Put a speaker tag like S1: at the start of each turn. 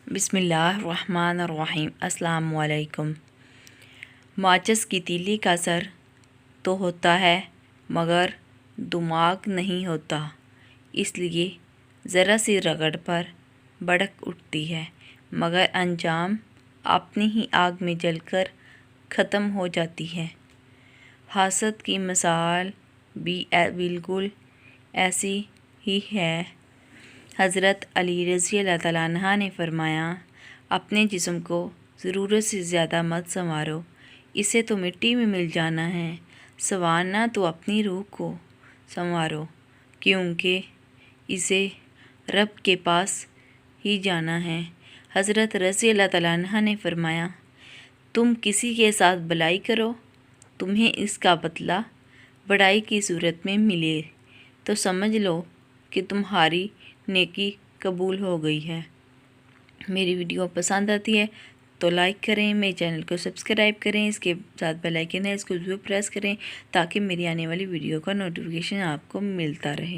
S1: बिस्मिल्लाहिर्रहमानिर्रहीम। अस्सलाम वालेकुम। माचिस की तीली का सर तो होता है मगर दिमाग नहीं होता, इसलिए ज़रा सी रगड़ पर भड़क उठती है मगर अंजाम अपनी ही आग में जलकर ख़त्म हो जाती है। हसद की मिसाल भी बिल्कुल ऐसी ही है। हज़रत अली रज़ी अल्लाह तआला अन्हा ने फरमाया, अपने जिस्म को ज़रूरत से ज़्यादा मत संवारो, इसे तो मिट्टी में मिल जाना है। संवारना तो अपनी रूह को संवारो, क्योंकि इसे रब के पास ही जाना है। हज़रत रज़ी अल्लाह तआला अन्हा ने फरमाया, तुम किसी के साथ भलाई करो, तुम्हें इसका बदला बड़ाई की सूरत में मिले तो समझ लो कि तुम्हारी नेकी कबूल हो गई है। मेरी वीडियो पसंद आती है तो लाइक करें, मेरे चैनल को सब्सक्राइब करें, इसके साथ बेल आइकन है इसको ज़रूर प्रेस करें ताकि मेरी आने वाली वीडियो का नोटिफिकेशन आपको मिलता रहे।